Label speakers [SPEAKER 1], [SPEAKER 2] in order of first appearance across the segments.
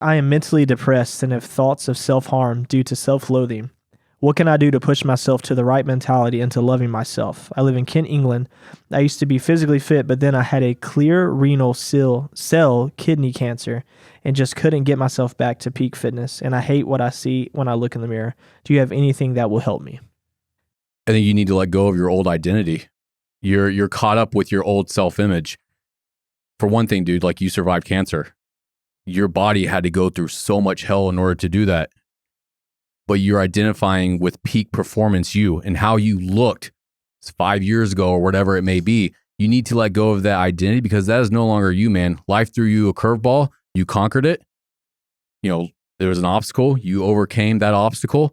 [SPEAKER 1] I am mentally depressed and have thoughts of self-harm due to self-loathing. What can I do to push myself to the right mentality and to loving myself? I live in Kent, England. I used to be physically fit, but then I had a clear renal cell kidney cancer and just couldn't get myself back to peak fitness. And I hate what I see when I look in the mirror. Do you have anything that will help me?
[SPEAKER 2] I think you need to let go of your old identity. You're caught up with your old self-image. For one thing, dude, like you survived cancer. Your body had to go through so much hell in order to do that. But you're identifying with peak performance you and how you looked 5 years ago or whatever it may be. You need to let go of that identity because that is no longer you, man. Life threw you a curveball. You conquered it. You know, there was an obstacle. You overcame that obstacle.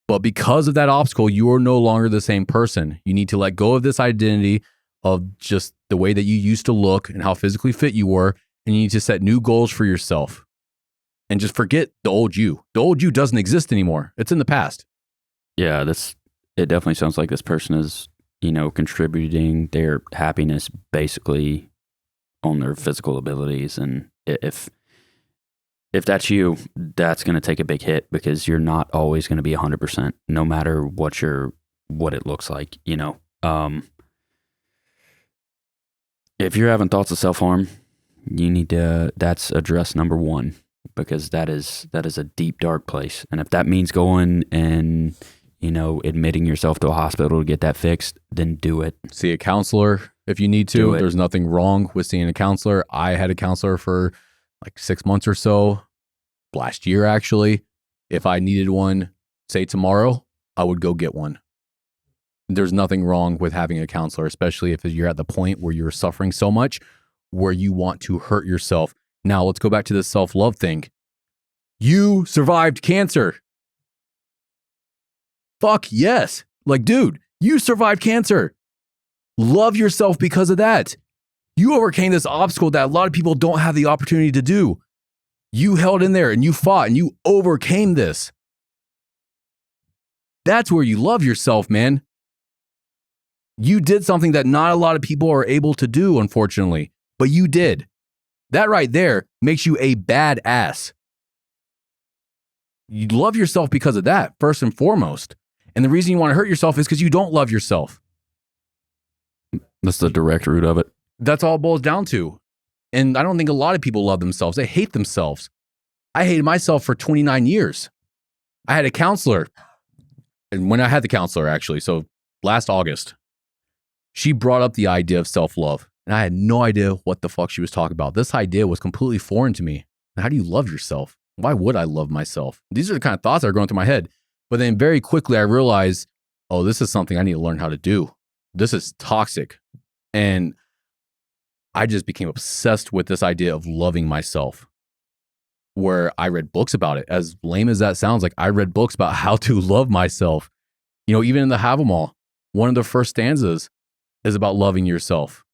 [SPEAKER 2] But because of that obstacle, you are no longer the same person. You need to let go of this identity of just the way that you used to look and how physically fit you were. And you need to set new goals for yourself. And just forget the old you. The old you doesn't exist anymore. It's in the past.
[SPEAKER 3] Yeah, it definitely sounds like this person is, contributing their happiness basically on their physical abilities. And if that's you, that's going to take a big hit because you're not always going to be 100%, no matter what it looks like, If you're having thoughts of self-harm, you need to, that's address number one. Because that is a deep, dark place. And if that means going and, admitting yourself to a hospital to get that fixed, then do it.
[SPEAKER 2] See a counselor if you need to. There's nothing wrong with seeing a counselor. I had a counselor for like 6 months or so, last year actually. If I needed one, say tomorrow, I would go get one. There's nothing wrong with having a counselor, especially if you're at the point where you're suffering so much, where you want to hurt yourself. Now, let's go back to the self-love thing. You survived cancer. Fuck yes. Like, dude, you survived cancer. Love yourself because of that. You overcame this obstacle that a lot of people don't have the opportunity to do. You held in there and you fought and you overcame this. That's where you love yourself, man. You did something that not a lot of people are able to do, unfortunately, but you did. That right there makes you a badass. You love yourself because of that, first and foremost. And the reason you want to hurt yourself is because you don't love yourself.
[SPEAKER 3] That's the direct root of it.
[SPEAKER 2] That's all it boils down to. And I don't think a lot of people love themselves. They hate themselves. I hated myself for 29 years. I had a counselor. And when I had the counselor, actually, so last August, she brought up the idea of self-love. And I had no idea what the fuck she was talking about. This idea was completely foreign to me. How do you love yourself? Why would I love myself? These are the kind of thoughts that are going through my head. But then very quickly I realized, oh, this is something I need to learn how to do. This is toxic. And I just became obsessed with this idea of loving myself, where I read books about it. As lame as that sounds, like I read books about how to love myself. Even in the Have 'Em All, one of the first stanzas is about loving yourself.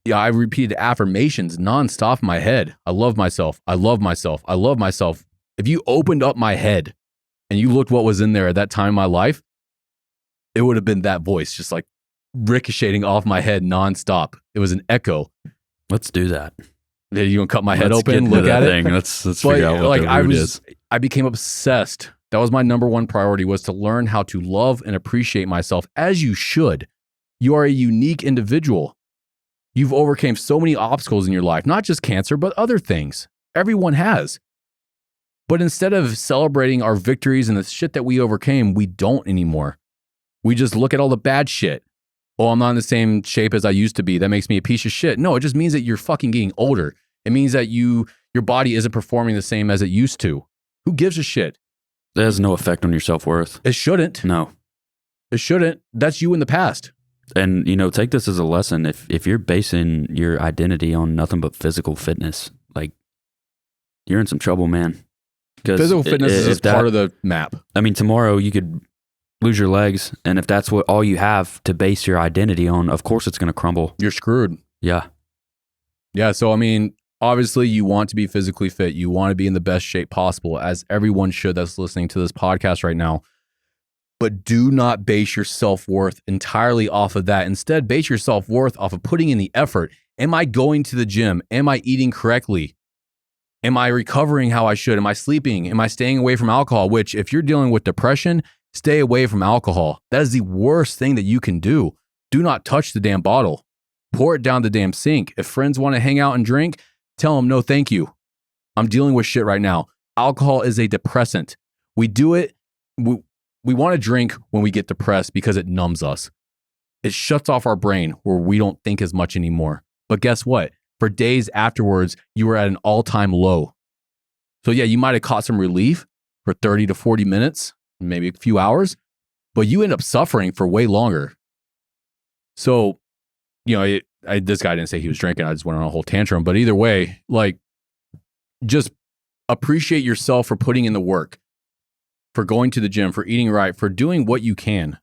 [SPEAKER 2] Yeah, I repeated affirmations nonstop in my head. I love myself. I love myself. I love myself. If you opened up my head and you looked what was in there at that time in my life, it would have been that voice just like ricocheting off my head nonstop. It was an echo.
[SPEAKER 3] Let's do that.
[SPEAKER 2] Yeah, you want to cut my head open, look at it?
[SPEAKER 3] Let's figure out what the root is.
[SPEAKER 2] I became obsessed. That was my number one priority, was to learn how to love and appreciate myself, as you should. You are a unique individual. You've overcame so many obstacles in your life, not just cancer, but other things. Everyone has. But instead of celebrating our victories and the shit that we overcame, we don't anymore. We just look at all the bad shit. Oh, I'm not in the same shape as I used to be. That makes me a piece of shit. No, it just means that you're fucking getting older. It means that your body isn't performing the same as it used to. Who gives a shit?
[SPEAKER 3] That has no effect on your self-worth.
[SPEAKER 2] It shouldn't.
[SPEAKER 3] No.
[SPEAKER 2] It shouldn't. That's you in the past.
[SPEAKER 3] And, take this as a lesson. If you're basing your identity on nothing but physical fitness, like, you're in some trouble, man.
[SPEAKER 2] Physical fitness is just part of the map.
[SPEAKER 3] I mean, tomorrow you could lose your legs, and if that's what all you have to base your identity on, of course it's going to crumble.
[SPEAKER 2] You're screwed.
[SPEAKER 3] Yeah.
[SPEAKER 2] Yeah, so I mean, obviously you want to be physically fit. You want to be in the best shape possible, as everyone should that's listening to this podcast right now. But do not base your self-worth entirely off of that. Instead, base your self-worth off of putting in the effort. Am I going to the gym? Am I eating correctly? Am I recovering how I should? Am I sleeping? Am I staying away from alcohol? Which, if you're dealing with depression, stay away from alcohol. That is the worst thing that you can do. Do not touch the damn bottle. Pour it down the damn sink. If friends want to hang out and drink, tell them, no, thank you. I'm dealing with shit right now. Alcohol is a depressant. We do it. We want to drink when we get depressed because it numbs us. It shuts off our brain where we don't think as much anymore. But guess what? For days afterwards, you were at an all-time low. So yeah, you might have caught some relief for 30 to 40 minutes, maybe a few hours, but you end up suffering for way longer. So, this guy didn't say he was drinking. I just went on a whole tantrum. But either way, like, just appreciate yourself for putting in the work, for going to the gym, for eating right, for doing what you can.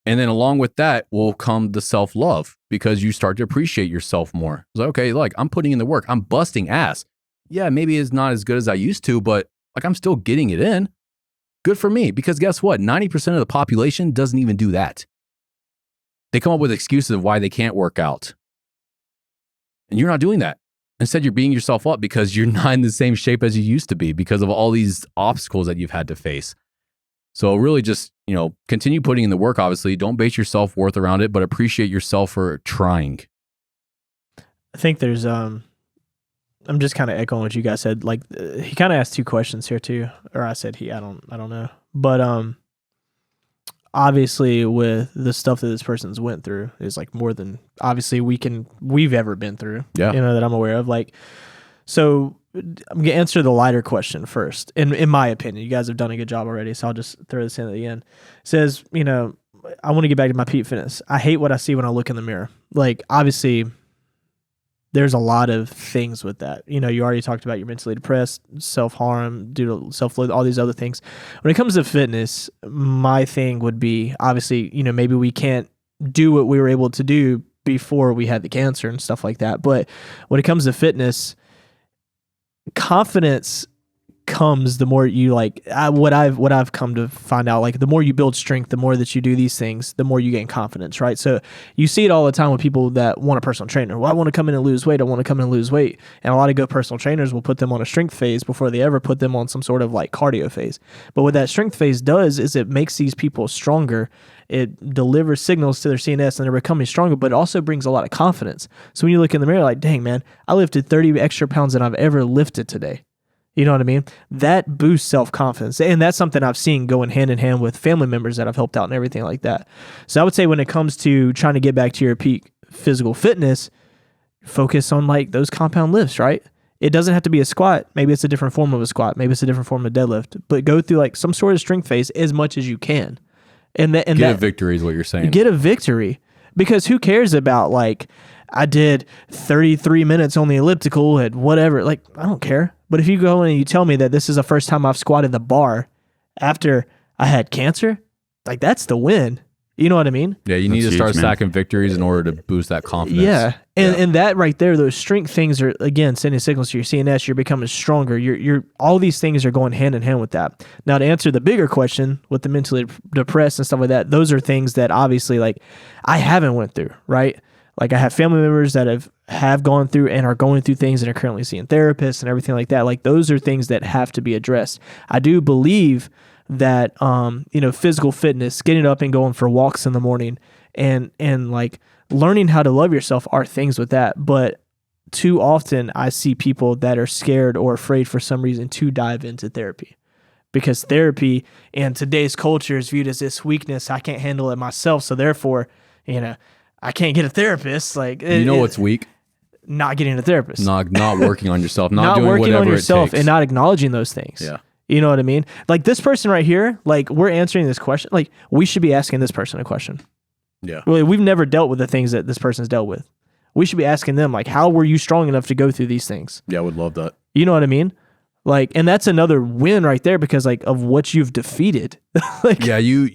[SPEAKER 2] And then along with that will come the self-love because you start to appreciate yourself more. It's like, okay, like I'm putting in the work. I'm busting ass. Yeah, maybe it's not as good as I used to, but like I'm still getting it in. Good for me. Because guess what? 90% of the population doesn't even do that. They come up with excuses of why they can't work out. And you're not doing that. Instead, you're beating yourself up because you're not in the same shape as you used to be because of all these obstacles that you've had to face. So really just, continue putting in the work, obviously. Don't base your self-worth around it, but appreciate yourself for trying.
[SPEAKER 1] I think there's, I'm just kind of echoing what you guys said. Like, he kind of asked two questions here too. Or I said I don't know. But obviously with the stuff that this person's went through is like more than obviously we've ever been through.
[SPEAKER 2] Yeah.
[SPEAKER 1] That I'm aware of. Like, so I'm going to answer the lighter question first. In my opinion, you guys have done a good job already, so I'll just throw this in at the end. It says, I want to get back to my peak fitness. I hate what I see when I look in the mirror. Like, obviously, there's a lot of things with that. You already talked about you're mentally depressed, self-harm, due to self-loath, all these other things. When it comes to fitness, my thing would be, obviously, maybe we can't do what we were able to do before we had the cancer and stuff like that. But when it comes to fitness, confidence comes the more you what I've come to find out, like the more you build strength, the more that you do these things, the more you gain confidence, right? So you see it all the time with people that want a personal trainer. Well, I want to come in and lose weight. I want to come in and lose weight. And a lot of good personal trainers will put them on a strength phase before they ever put them on some sort of like cardio phase. But what that strength phase does is it makes these people stronger. It delivers signals to their CNS and they're becoming stronger, but it also brings a lot of confidence. So when you look in the mirror, like, dang, man, I lifted 30 extra pounds than I've ever lifted today. You know what I mean? That boosts self-confidence. And that's something I've seen going hand in hand with family members that I've helped out and everything like that. So I would say when it comes to trying to get back to your peak physical fitness, focus on like those compound lifts, right? It doesn't have to be a squat. Maybe it's a different form of a squat. Maybe it's a different form of deadlift. But go through like some sort of strength phase as much as you can. And get
[SPEAKER 2] a victory is what you're saying.
[SPEAKER 1] Get a victory. Because who cares about like, I did 33 minutes on the elliptical at whatever. Like, I don't care. But if you go in and you tell me that this is the first time I've squatted the bar after I had cancer, like that's the win. You know what I mean?
[SPEAKER 2] Yeah, you need to start stacking victories in order to boost that confidence.
[SPEAKER 1] Yeah. And that right there, those strength things are, again, sending signals to your CNS. You're becoming stronger. You're all these things are going hand in hand with that. Now, to answer the bigger question with the mentally depressed and stuff like that, those are things that obviously like I haven't went through, right? Like I have family members that have gone through and are going through things and are currently seeing therapists and everything like that. Like those are things that have to be addressed. I do believe that, physical fitness, getting up and going for walks in the morning and like learning how to love yourself are things with that. But too often I see people that are scared or afraid for some reason to dive into therapy. Because therapy in today's culture is viewed as this weakness. I can't handle it myself. So therefore, I can't get a therapist. Like
[SPEAKER 2] what's weak?
[SPEAKER 1] Not getting a therapist.
[SPEAKER 2] Not working on yourself. Not doing
[SPEAKER 1] working
[SPEAKER 2] whatever
[SPEAKER 1] on yourself
[SPEAKER 2] it takes.
[SPEAKER 1] and not acknowledging those things.
[SPEAKER 2] Yeah.
[SPEAKER 1] You know what I mean? Like this person right here, like we're answering this question. Like we should be asking this person a question.
[SPEAKER 2] Yeah.
[SPEAKER 1] Well, we've never dealt with the things that this person's dealt with. We should be asking them like, how were you strong enough to go through these things?
[SPEAKER 2] Yeah, I would love that.
[SPEAKER 1] You know what I mean? Like, and that's another win right there because like of what you've defeated.
[SPEAKER 2] Yeah, you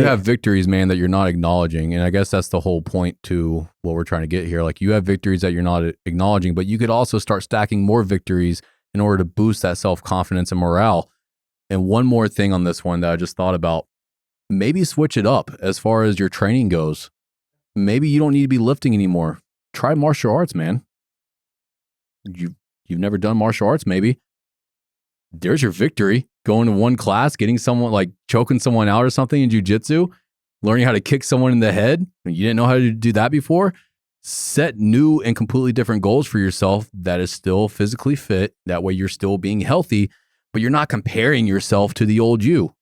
[SPEAKER 2] have victories, man, that you're not acknowledging. And I guess that's the whole point to what we're trying to get here. Like you have victories that you're not acknowledging, but you could also start stacking more victories in order to boost that self-confidence and morale. And one more thing on this one that I just thought about, maybe switch it up as far as your training goes. Maybe you don't need to be lifting anymore. Try martial arts, man. You You've never done martial arts, maybe. There's your victory. Going to one class, getting someone, like choking someone out or something in jiu-jitsu, learning how to kick someone in the head. You didn't know how to do that before. Set new and completely different goals for yourself that is still physically fit. That way you're still being healthy, but you're not comparing yourself to the old you.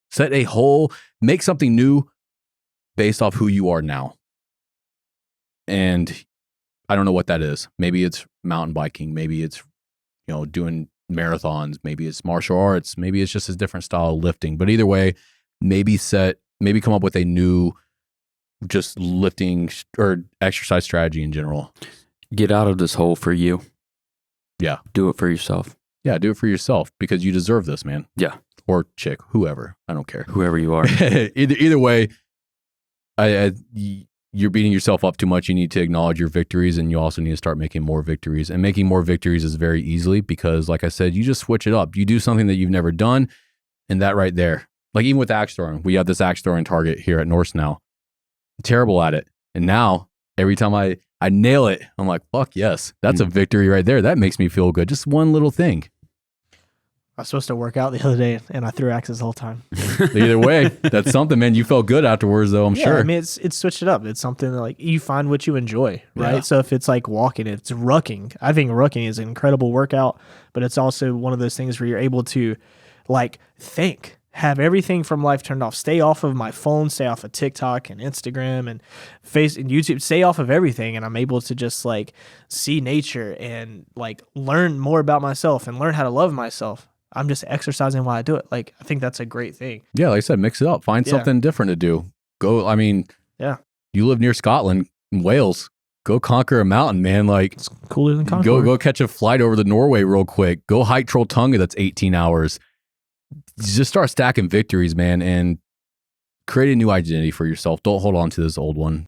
[SPEAKER 2] Make something new based off who you are now. And I don't know what that is. Maybe it's mountain biking. Maybe it's, doing marathons. Maybe it's martial arts. Maybe it's just a different style of lifting. But either way, maybe come up with a new just lifting or exercise strategy in general.
[SPEAKER 3] Get out of this hole for you.
[SPEAKER 2] Yeah.
[SPEAKER 3] Do it for yourself.
[SPEAKER 2] Yeah, do it for yourself because you deserve this, man.
[SPEAKER 3] Yeah.
[SPEAKER 2] Or chick, whoever. I don't care.
[SPEAKER 3] Whoever you are.
[SPEAKER 2] Either way, you're beating yourself up too much. You need to acknowledge your victories, and you also need to start making more victories. And making more victories is very easily because, like I said, you just switch it up. You do something that you've never done, and that right there. Like even with axe throwing, we have this axe throwing target here at Norse now. I'm terrible at it. And now, every time I nail it, I'm like, fuck yes, that's a victory right there. That makes me feel good. Just one little thing.
[SPEAKER 1] I was supposed to work out the other day, and I threw axes the whole time.
[SPEAKER 2] Either way, that's something, man. You felt good afterwards, though, I'm sure.
[SPEAKER 1] I mean, it's switched it up. It's something that, like, you find what you enjoy, right?
[SPEAKER 2] Yeah.
[SPEAKER 1] So if it's like walking, it's rucking. I think rucking is an incredible workout, but it's also one of those things where you're able to, like, have everything from life turned off. Stay off of my phone, stay off of TikTok and Instagram and YouTube, stay off of everything. And I'm able to just like see nature and like learn more about myself and learn how to love myself. I'm just exercising while I do it. Like, I think that's a great thing.
[SPEAKER 2] Yeah, like I said, mix it up. Find something different to do. You live near Scotland, in Wales. Go conquer a mountain, man. Like,
[SPEAKER 1] It's cooler than Concord.
[SPEAKER 2] go catch a flight over to Norway real quick. Go hike Trolltunga, that's 18 hours. Just start stacking victories, man, and create a new identity for yourself. Don't hold on to this old one.